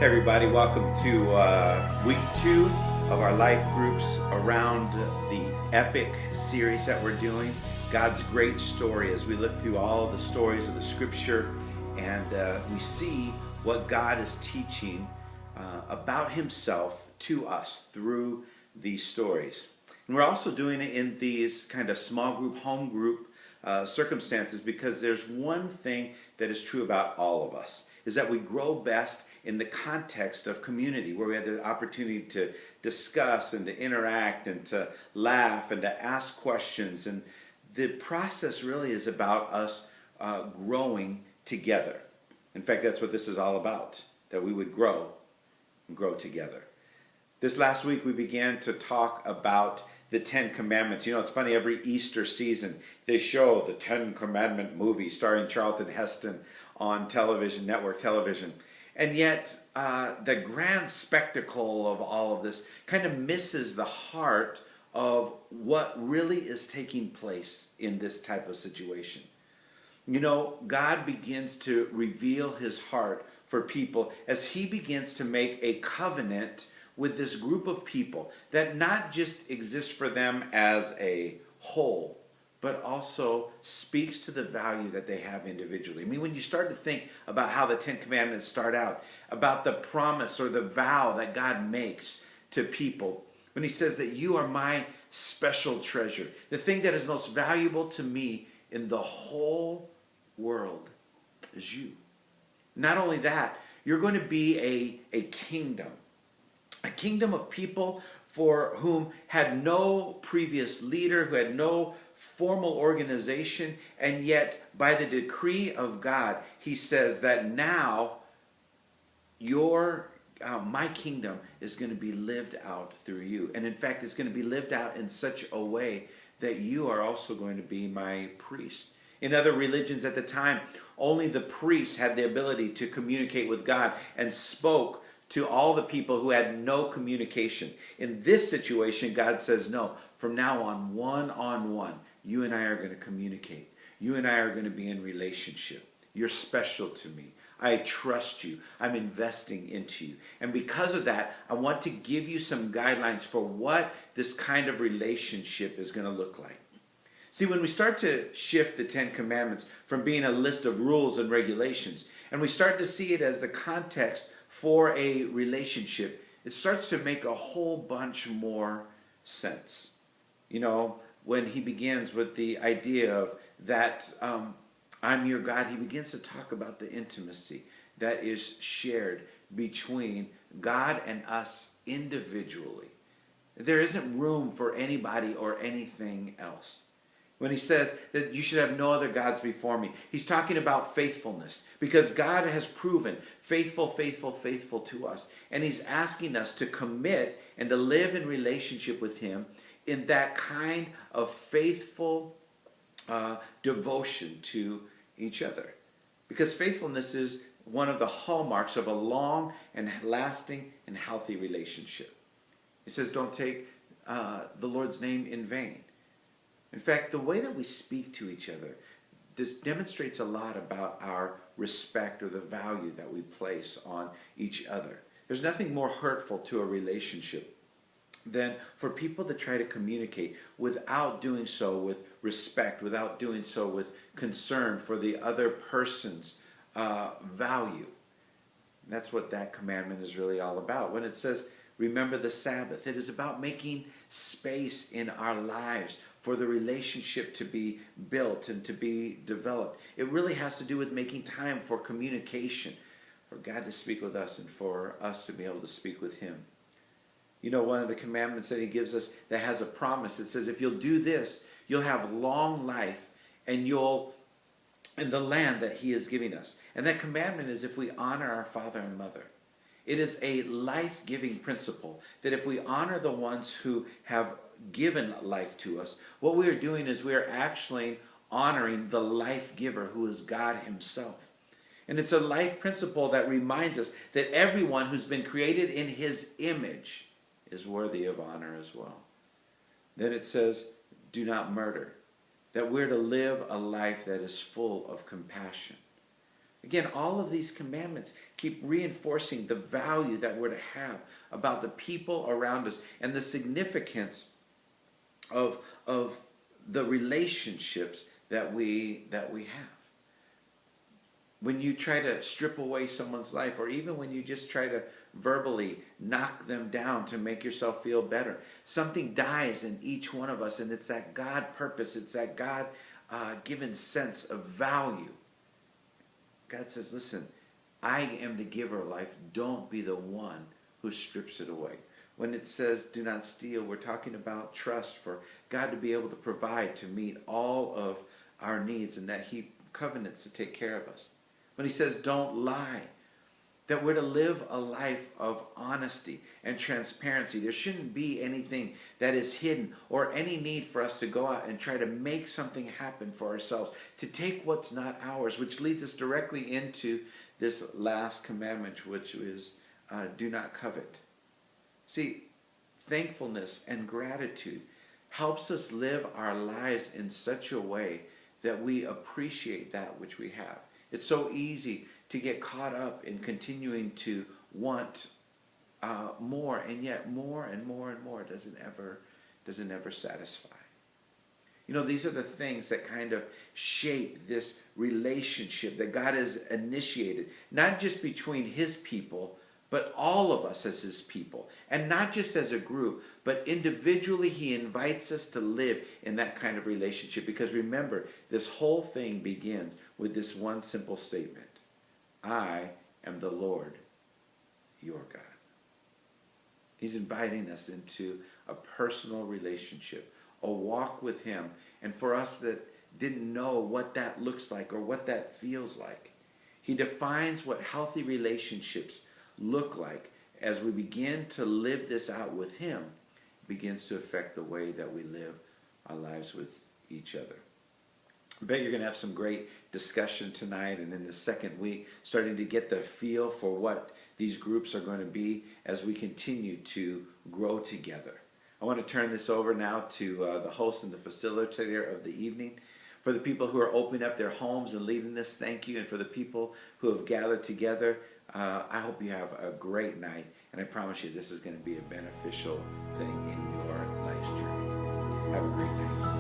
Hey everybody, welcome to week 2 of our life groups around the epic series that we're doing, God's great story, as we look through all the stories of the scripture and we see what God is teaching about himself to us through these stories. And we're also doing it in these kind of small group, home group circumstances, because there's one thing that is true about all of us, is that we grow best in the context of community, where we have the opportunity to discuss and to interact and to laugh and to ask questions. And the process really is about us growing together. In fact, that's what this is all about, that we would grow and grow together. This last week we began to talk about the Ten Commandments. You know, it's funny, every Easter season they show the Ten Commandment movie starring Charlton Heston on television, network television. And yet, the grand spectacle of all of this kind of misses the heart of what really is taking place in this type of situation. You know, God begins to reveal his heart for people as he begins to make a covenant with this group of people that not just exists for them as a whole, but also speaks to the value that they have individually. I mean, when you start to think about how the Ten Commandments start out, about the promise or the vow that God makes to people, when he says that you are my special treasure, the thing that is most valuable to me in the whole world is you. Not only that, you're going to be a kingdom of people for whom had no previous leader, who had no formal organization, and yet by the decree of God, he says that now my kingdom is going to be lived out through you. And in fact, it's going to be lived out in such a way that you are also going to be my priest. In other religions at the time, only the priests had the ability to communicate with God and spoke to all the people who had no communication. In this situation, God says, no, from now on one, you and I are going to communicate. You and I are going to be in relationship. You're special to me. I trust you. I'm investing into you. And because of that, I want to give you some guidelines for what this kind of relationship is going to look like. See, when we start to shift the Ten Commandments from being a list of rules and regulations, and we start to see it as the context for a relationship, it starts to make a whole bunch more sense. You know, when he begins with the idea of that I'm your God, he begins to talk about the intimacy that is shared between God and us individually. There isn't room for anybody or anything else. When he says that you should have no other gods before me, he's talking about faithfulness, because God has proven faithful to us. And he's asking us to commit and to live in relationship with him in that kind of faithful devotion to each other. Because faithfulness is one of the hallmarks of a long and lasting and healthy relationship. He says, don't take the Lord's name in vain. In fact, the way that we speak to each other, this demonstrates a lot about our respect or the value that we place on each other. There's nothing more hurtful to a relationship than for people to try to communicate without doing so with respect, without doing so with concern for the other person's value. And that's what that commandment is really all about. When it says, remember the Sabbath, it is about making space in our lives for the relationship to be built and to be developed. It really has to do with making time for communication, for God to speak with us and for us to be able to speak with him. You know, one of the commandments that he gives us that has a promise, it says, if you'll do this, you'll have long life and you'll in the land that he is giving us. And that commandment is if we honor our father and mother. It is a life-giving principle that if we honor the ones who have given life to us, what we are doing is we are actually honoring the life giver, who is God himself. And it's a life principle that reminds us that everyone who's been created in his image is worthy of honor as well. Then it says, do not murder. That we're to live a life that is full of compassion. Again, all of these commandments keep reinforcing the value that we're to have about the people around us and the significance of the relationships that we have. When you try to strip away someone's life, or even when you just try to verbally knock them down to make yourself feel better, something dies in each one of us, and it's that God purpose, it's that God given sense of value. God says, listen, I am the giver of life. Don't be the one who strips it away. When it says do not steal, we're talking about trust for God to be able to provide to meet all of our needs, and that He covenants to take care of us. When He says don't lie, that we're to live a life of honesty and transparency. There shouldn't be anything that is hidden or any need for us to go out and try to make something happen for ourselves, to take what's not ours, which leads us directly into this last commandment, which is do not covet. See, thankfulness and gratitude helps us live our lives in such a way that we appreciate that which we have. It's so easy to get caught up in continuing to want more, and yet more and more and more doesn't ever satisfy. You know, these are the things that kind of shape this relationship that God has initiated, not just between His people, but all of us as His people. And not just as a group, but individually He invites us to live in that kind of relationship. Because remember, this whole thing begins with this one simple statement: I am the Lord, your God. He's inviting us into a personal relationship, a walk with Him. And for us that didn't know what that looks like or what that feels like, He defines what healthy relationships look like. As we begin to live this out with Him, it begins to affect the way that we live our lives with each other. I bet you're going to have some great discussion tonight, and in the second week, starting to get the feel for what these groups are going to be as we continue to grow together. I want to turn this over now to the host and the facilitator of the evening. For the people who are opening up their homes and leading this, thank you. And for the people who have gathered together, I hope you have a great night. And I promise you this is going to be a beneficial thing in your life's journey. Have a great night.